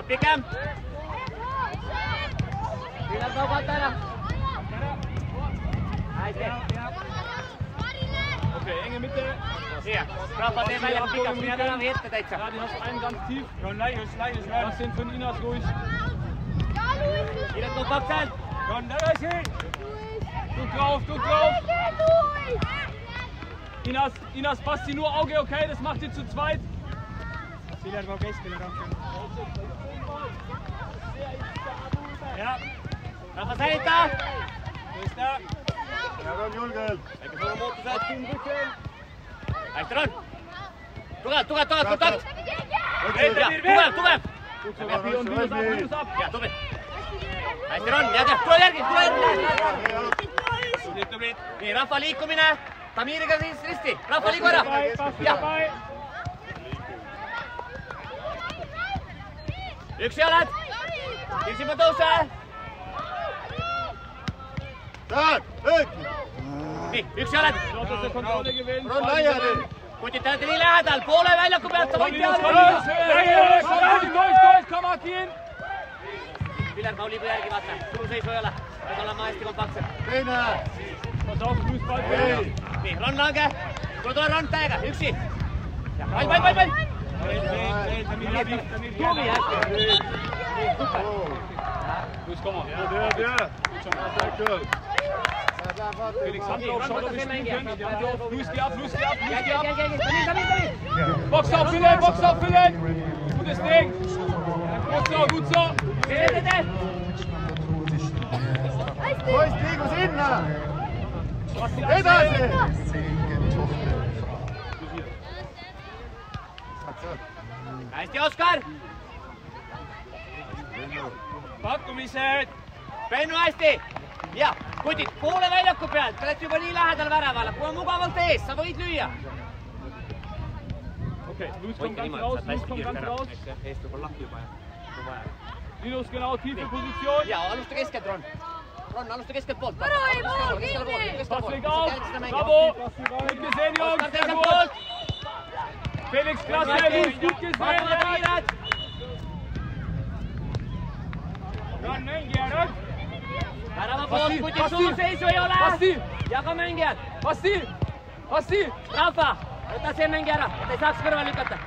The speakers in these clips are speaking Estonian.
pikem. Pilar kaugalt ära. Hästi. Okay, enge Mitte. Hier, Rafa teeb välja pikaks, mine täna või ette täitsa. Ja, die hast einen ganz tief. Ron, leiches. Lass den von Inas durch. Inas kompakt sein. Ron, da ist hin. Du drauf. Inas, passt sie nur Auge, okay? Das macht ihr zu zweit. Pilar war keskele rohkem. Ja. Rafa säilita. Tõsta. Ja Ron julgelt. Väike suure muutused. Hästi Ron. Tugev, kontakt. Tugev. Ja, tubli. Hästi Ron, tule järgi. Nii, Rahva liikumine. Tamiriga siis risti. Rahva liigu ära. Üks jalad. Kirsima tõuse. Tähed, löök! Nii, üks jalad. Ron laiali! Kutid te olete nii lähedal, poole väljaku pealt sa võid peale. Pilar Mau liigu järgi, vaata. Turuseisu ei ole. Peab olema hästi kompaktsed. Teine! Nii, Ron lange. Tule Ron täiega, üksi. Pall. Tuumi hästi. Luis, komm mal. Ja. Felix, Hand drauf, schau, ob ich spielen können. Hand drauf, Luis, geh ab. Geh. Box auffüllen. Gutes Ding. Gut so. Poiss, liigu sinna! Edasi! Hästi, Oskar! Pakkumised! Pennu hästi! Ja, kutid, poole väljaku pealt, te olete juba nii lähedal väravale, kui on mugavalt ees, sa võid lüüa. Okay, Luis kommt ganz raus. Eest võib olla lahti juba. Linus, genau, tiefe Position. Ja, alusta keskelt, Ron. Ron, alusta keskelt poolt. Pass weg auf. Bravo. Gut gesehen, Jungs. Sehr gut. Felix, klasse. Gut gesehen. Ron, mängija. Värava poolt, kutid suurseisu ei ole. Jaga mängijad. Basti. Rafa, võta see mängi ära, et ei saaks kõrval lükata.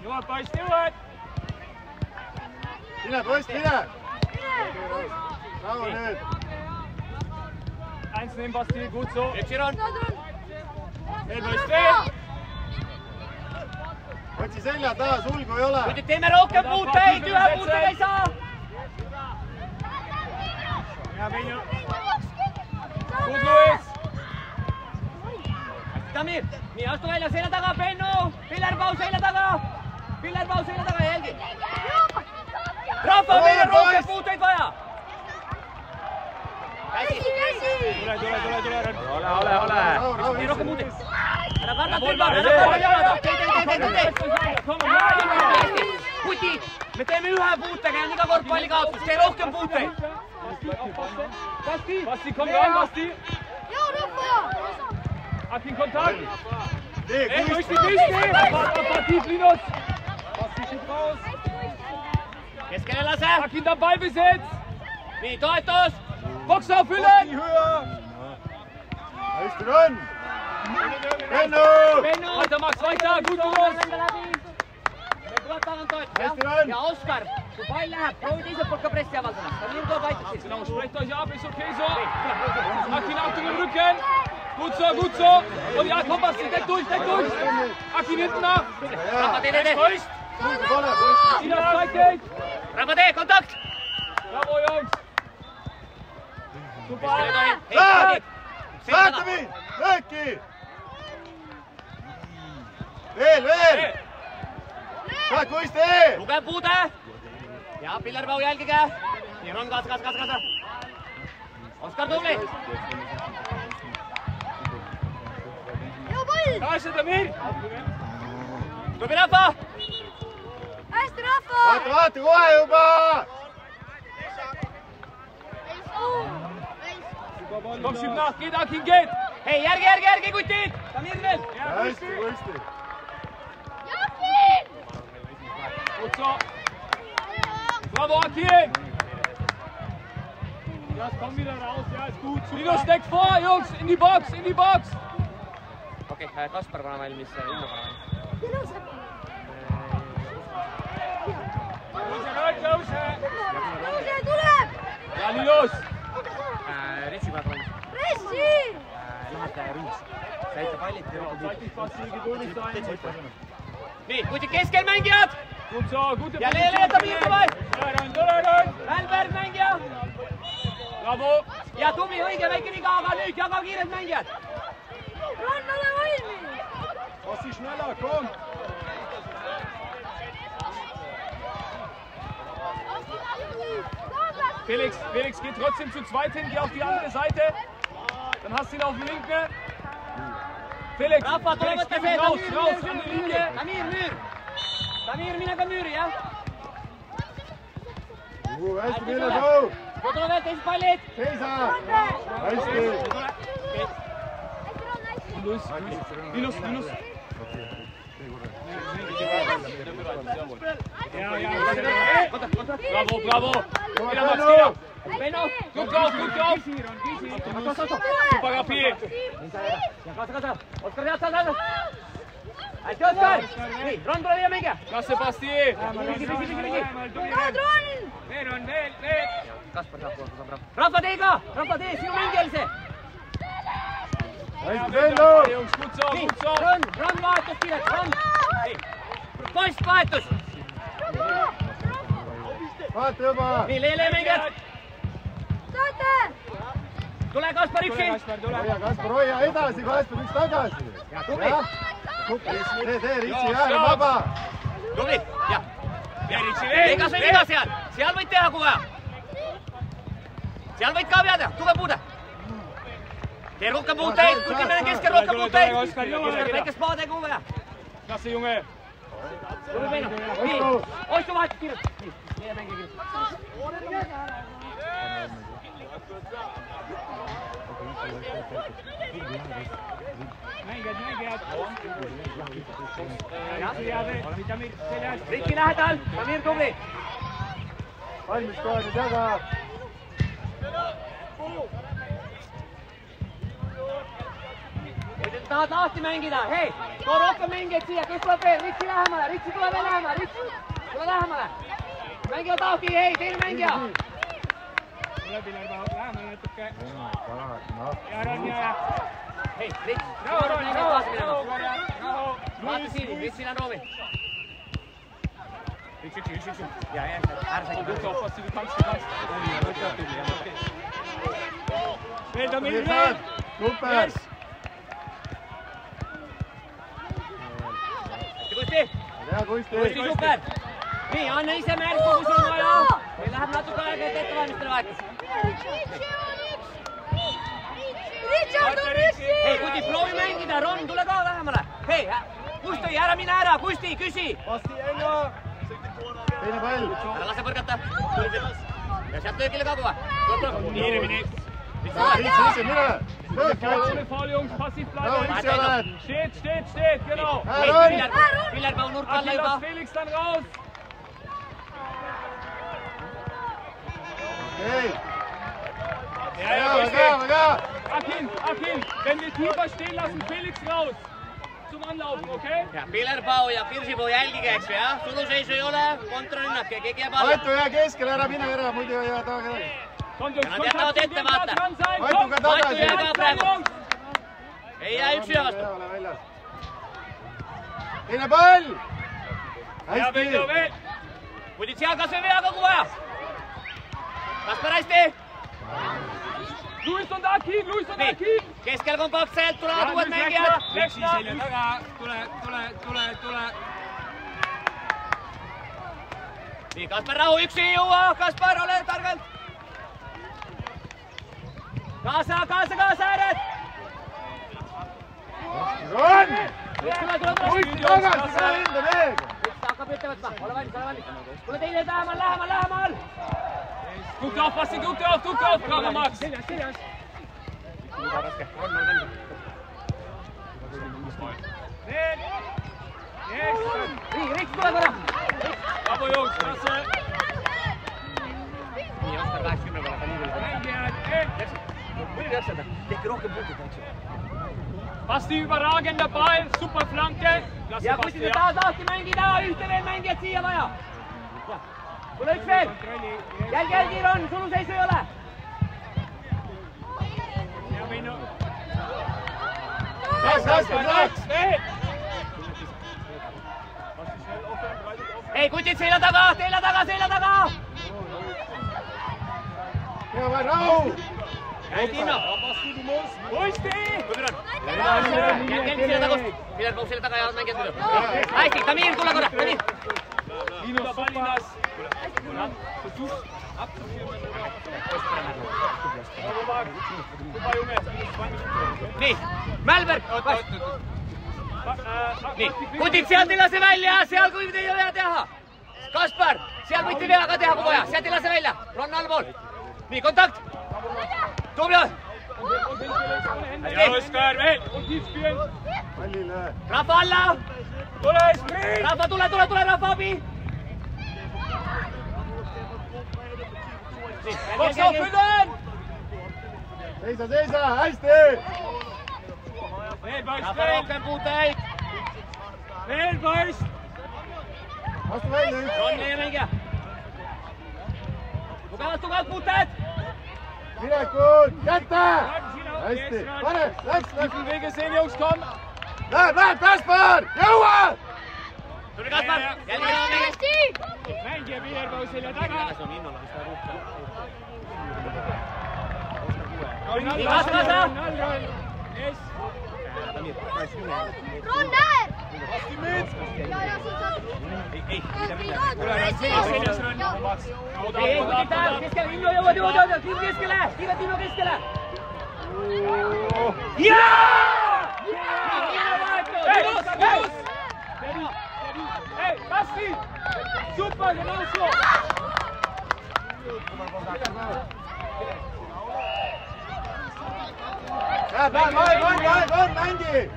Jõuad, poiss, jõuad! Mine, poiss, mine! Bravo nüüd! Eins nehmen, Basti, gut so. Üksi Ron. Veel, poiss, veel! Otsi selja taha, sulgu ei ole! Kutid, teeme rohkem puuteid, ühe puutega ei saa! Ja, Benja. Gut, Luis! Tamir, nii astu välja selja taga, Bennu! Pilar Pau selja taga, jälgi! Rahva, meil on rohkem puuteid vaja! Käsi! Tule! Ole! Nii rohkem puuteid! Ära kanna tilbad, ära kanna jalada! Tee! Kutid, me teeme ühe puutega ja iga kord palli kaotus, tee rohkem puuteid! Basti, komm rein, Basti! Akin Kontakt! Tee, Ey, durch kuist! die Mitte! Tief, Linus! Basti schiebt raus! Keskele lase! Akin da Ballbesitz! Nii, toetus! Box auffüllen! Hästi, Ron! Bennu! Weiter, Max, weiter! Gut, Linus! Tuleb tagant toetus, Hästi, jah? Ron! Ja Oskar, kui pall läheb, proovi teiselt poolt ka pressi avaldada. Tamir tuleb aitab siis. Genau, sprecht euch ab, ist okay so! Akin, Achtung im Rücken! Gut so! Und ja, komm, Basti, deck durch! Akin hinten nach! Rahva, tee! Sulgu pole, poiss! Ina, Zweigeld! Rahva, tee, kontakt! Bravo, Jungs! Super! Vaata mind! Lööki! Veel! Saad kuist tee! Tugev puude! Ja Pilar Pau jälgige! Nii, Ron kaasa! Oskar tubli! Kaasa, Tamir! Tubli Rahva! Hästi, Rahva! Vaata, kohe juba! Komm, schieb nach, geht, Akin, geht! Hei, järgi, kutid! Samir veel! Hästi, Kusti. Gut so. Bravo, Akin! Ja, es kommt wieder raus, ja, ist gut. Linus, steck vor, Jungs! In die Box, in die Box! Okei, Kaspar pane valmis, Inno pane valmis. Tõuse! tuleb! Ja, Linus! Ritsi paned valmis. Pressi! Lähete ründs. Saite pallid, nii, kutid keskel mängijad! Gut so, gute Ja Leeta piirduvad! Tule! Välberg mängija! Bravo! Ja tubli, õige, väike viga, aga nüüd jaga kiired mängijad! Ron, ole valmis! Ossi schneller, komm! Felix, geh trotzdem zu zweit hin, geh auf die andere Seite. Dann hast du ihn auf dem linken. Felix, Rahva, tule Felix, võtta geh see, raus, raus, an die Linie. Tamir, mine ka müüri, jah! Hästi, mine too. Tule veel teised pallid! Seisa. Hästi. Linus. Bravo. Wieder Max, wieder. Benno! Gut drauf. Super, Rapi. Kasa! Oskar, saad! Hästi, Oskar! Nii, Ron, tule viia mängija! Klasse, Basti. Pisi! Tood, Ron! Veel! Kaspar saab koos, Rahva tee, sinu mängijal see! Hästi, Benno. Jungs, gut so. Ron vahetus kiirelt, Ron! Post vahetus! Vaata juba. Nii, Leele mängijad! Saate! Tule, Kaspar, üksi! Hoia, Kaspar, hoia edasi, Kaspar, üks tagasi. Tubli! Tee, Ritsi, jääle vaba. Tubli! Jah! Ritsi Tee kas või viga seal! Seal võid teha, kui vaja! Seal võid ka peada, tugev puude! Tee rohkem puuteid, kui teeme keskel rohkem puuteid! Oskar, väikest maade kui vaja! Klasse, Junge. Tule, Benno! Nii, Oistu vahetus kiirelt! Nii, meie mängija kiirelt! Mängijad! Ritsi lähedal, Samir tubli! Valmis kohe nüüd jaga. Kui te tahad lahti mängida, hei, too rohkem mängijaid siia, kes tuleb veel, Ritsi lähemale, Ritsi tule veel lähemale, Ritsi, tule lähemale. Mängivad lahti, hei, teine mängija. Lähemale natuke. Ja Ron, ja. Hei, Rits, Rahu! vaata siin, Ritsil on roovi. Üks. Ja, äärsäki. Gut auf, Basti, du kannst. Veel Tamir! Super. Kusti, Hea Kusti. super. Nii, anna ise märku, kui sul on vaja. Meil läheb natuke aega, et ettevalmistada vahetus. Richard on üksi! Hei, Kuti, proovi mängida, Ron, tule ka lähemale. Hei, Kusti, ära mine ära, Kusti, küsi. Teine pall. Ära lase põrgata. Ja sealt löögile ka kuva. Kiiremini. Ritsi, mine. Ohne Foul, Jungs, passiv bleiben. Ritsi oled. Steht, genau. Viljar Pau nurka alla juba. Lass Felix dann raus. Okei. Ja, Väga. Akin, wenn wir tiefer stehen, lassen Felix raus. Zum Anlaufen, okay? Ja Viljar Pau ja Pirsipuu jälgige, eks ju, jah? Suluseisu ei ole, kontrarünnak ja keegi jääb alla. Aitu jää keskele, ära mine ära, muidu ei jää taga kedagi. Kommt, Jungs, Ja nad jätavad ette, vaata. Aitu ka Aitu tagasi. jää ka praegu. Ei jää üksi ühe vastu. Ole väljas. Teine pall. Ja, Hästi. Veljo, veel. Kutid seal kas või veaga, kui vaja. Kaspar, hästi. Luis on Akin. Nii, keskel kompaktselt, tulevad uued mängijad. Lexi selja taga. Tule. Nii, Kaspar, rahu, üksi ei jõua. Kaspar, ole targalt. Kaasa, ääred. Ron. Tule. Kusti tagasi ka enda veega. Üks hakkab ette võtma, ole valmis. Tule teine lähemal. Guck drauf, Basti, guck drauf, bravo Max. Seljas. Veel! Yes! Riks, tule korra! Bravo Jungs, klasse! Nii, Oskar 80 peale, nii veel. Mängijad, veel! Muidugi täpselt, tehke rohkem punkte, eks ju. Basti überragender Ball, super Flanke. Klasse Ja Basti, kuskil tahad lahti mängida, ühte veel mängijat siia vaja. Tule üks veel. Jälgi on, suluseisu ei ole. Ja Meino. Läks! Veel! Ei, kutid selja taga, selja taga, selja taga. Hea vai, rahu! Ei, Tino. Uisti! Jälgi selja taga. Pilar Pauk selja taga ja mängijad üle. Hästi, Tamir, tule korra, Tamir. Linus Ballinas. Versuch abzuschirmen. Super Junge, minus 2 Minuten. Nii, Mälberg. Nii, kutid sealt ei lase välja, seal kui ei ole teha. Kaspar, seal võite vea ka teha, kui vaja, sealt ei lase välja. Ron allpool. Nii, kontakt. Tubli. Ja Oskar, veel! Und tief spielen! Pallile! Rahva alla. Tule, sprint! Rahva, tule, rahva abi. Box auffüllen! Seisa, hästi! Veel poiss, Rahva veel! rohkem puuteid. Veel poiss! Astu välja üks! Ron, meie mängija. Tugevalt puuted. Minekut! Kätte! Hästi! Pane! Läks! Tiefen Wege sehen, Jungs, komm! Läheb! Kaspar! Jõua! Tule Kaspar. Jälgi on mängija. Mängija Pilerpau selja taga. Nii, kaasa. Allroll. Yes. Ron, näe! Basti mit! Ja, see saab. Seljas Ron. Ei, kutid tähele, keskele, Inno jõuad, Tiimu keskele, kiirelt Tiimu keskele. Jaa! Linus! Hey, Basti! Super, genau so! Vai, mängi!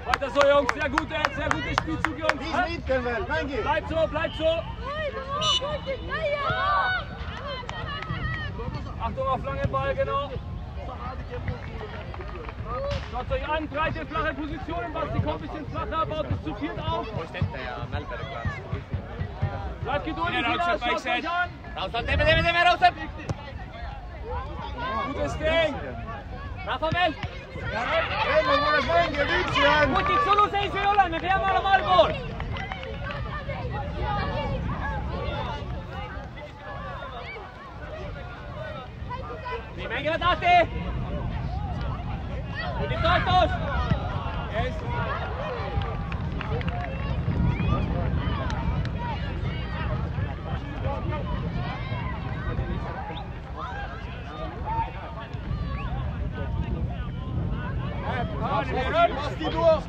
Weiter so, Jungs, sehr gutes Spielzug, Jungs. 5 Minuten veel, mängi! Bleibt so! Achtung auf langen Ball, genau. Schaut euch an, breite, flache Positionen, Basti kommt ein bisschen flacher, baut es zu viert auf. Bleibt geduldig, schaut euch an. Rausad, teeme, Rausad. Gutes Ding. Rahva veel. Enne kuidas mängija üksi on! Kutid suluseisu ei ole, me peame olema allpool. Nii, mängivad lahti. Kutid toetus. Yes. Basti durch!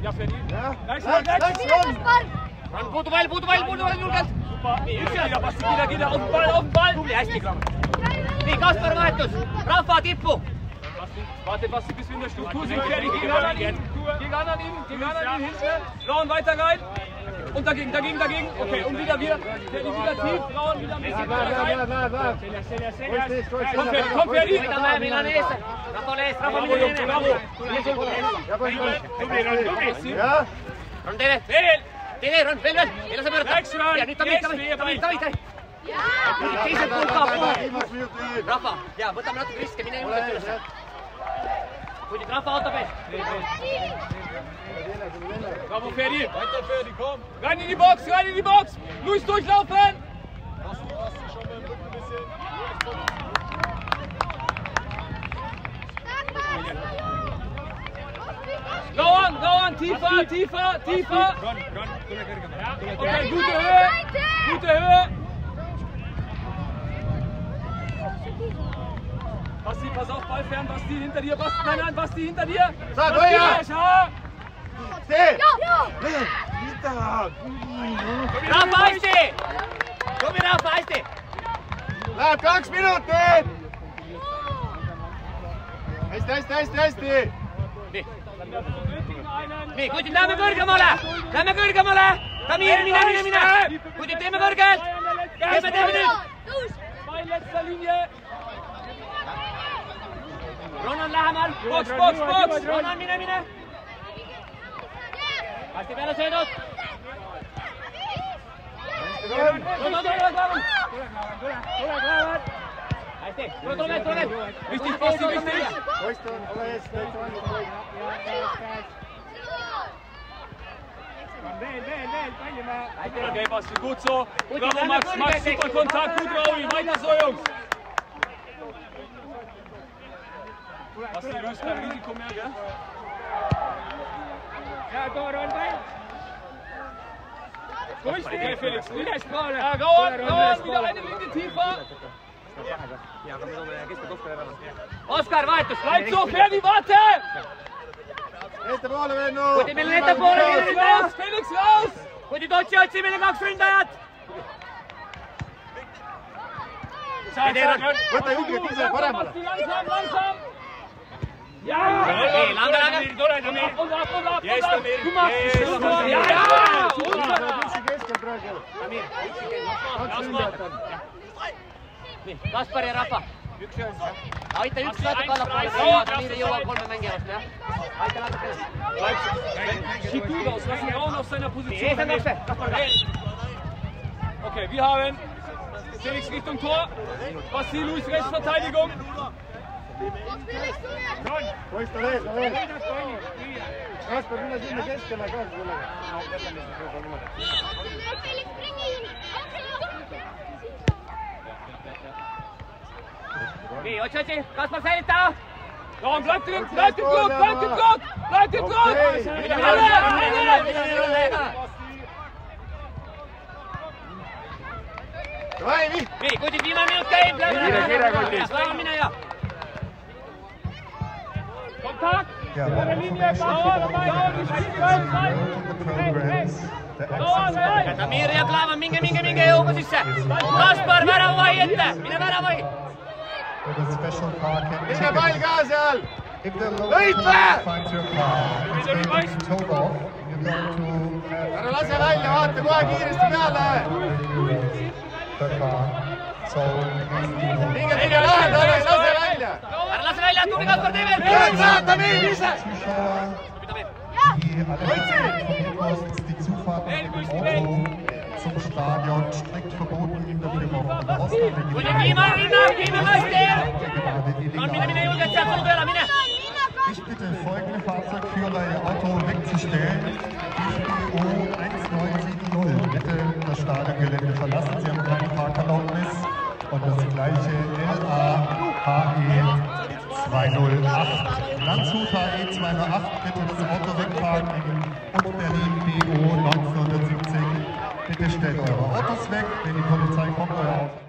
Ja, Freddy. Ja. Läks! Ron, puudu pall julgelt. Super, nii, üks ja Basti kiire, auf den Ball! Tubli, hästi. Nii, Kaspar vahetus. Rahva tippu. Warte, Basti, bis wir in der Struktur sind. Fertig, geh ran an ihn hinten. Rauen weiter rein. Und dagegen. Okay, und wieder wir. Fertig, wieder tief. Rauen wieder ein bisschen weiter rein. Komm, Ferdi. Rahva lees. Bravo, Jungs, bravo. Ja? Ron, teine, Ron, veel. Ei lase pöörata. Läks, Ron. Ja nüüd Tamir. Teisel pool ka. Viimaks minutit! Rahva, ja võtame natuke riske, mine julgelt üles. Kutid Rahva ootab ees. Bravo, Ferdi. Weiter, Ferdi, komm. Rein in die Box. Luis durchlaufen. Lauern, tiefer. Okay, gute Höhe. Basti, pass auf, Ball fern, Basti hinter dir, nein, Basti hinter dir. Saad Basti, hoia! Tee! Rahva hästi! Tubli Rahva, hästi! Läheb 2 minutit! Hästi! hästi. Nii, kutid, lähme kõrgemale! Lähme kõrgemale! Tamir, mine! Kutid, teeme kõrgelt! Teeme nüüd! Mein letzter Linie. Ronan lähemal! Box! Ronan, mine! Kasti peale söödud! Ronan, tule Klaavan! Hästi, tule! Wichtig, Basti, wichtig! Ole ees, täitsa valmis. Veel, palju ma... Okay, Basti, gut so. Bravo, Max, super Kontakt, gut, Rauli. Weiter so, Jungs. Basti, löst kein Risiko mehr, gell? Ja, Tor on pall. Okay, Felix, Ülespoole. Ja, Rohan, wieder eine Linie tiefer. Oskar, vahetus! Bleib so, Ferdi, warte! Ettepoole, Venno! Kutid, meil on ettepoole! Felix, raus! Kutid, otsi meile 2 ründajat! Võta julgelt ise paremale! Langsam! Ja! Okei, lange! Ab! Yes, Tamir. Du machst Yes, es! Tamir. Ja! Üksi keskel praegu. 2 ründajat on. Nii, Kaspar ja Rafa. Aita üks natuke allapoole, Tamir ei jõua 3 mängija vastu, jah? Aita natukene. Sieht gut aus, lass ihn rauen auf seiner Position. Ees on Kaspar, Kaspar. Okay, wir haben Felix Richtung Tor. Basti, Luis, Rechtsverteidigung. Poiss tal ees, ole ees. Kaspar, mine sinna keskele ka sellega. Nii, otsi, Kaspar säilita! Rohan, bleib im Block! Davai, Vihk! Nii, kutid, viimane minut käib, lähme! Slaav, mine ja! Kontakt! Ja, Linie, Tamir ja Klaavan, minge jõuga sisse! Kaspar, väravahi ette! Mine väravahi! Mine pall ka seal! Ära lase välja, vaata kohe kiiresti peale! Minge lähedale, lase välja! Ära lase välja, tubli Kaspar, tee veel! Tamir ise! Die Zufahrt mit dem Auto zum Stadion strikt verboten in der Bürgerhof. Kutid, viimane rünnak, viimane vastu! On, mine julgelt sealt sulu peale, mine! Ich bitte folgende Fahrzeugführer, Ihr Auto wegzustellen. IPO 1970. Bitte das Stadiongelände verlassen. Sie haben keine Parkerlaubnis. Und das gleiche LAHE 208. Landshut HE 208. Bitte das Auto wegfahren. Und Berlin PO 1970. Bitte stellt eure Autos weg. Wenn die Polizei kommt, euer Auto.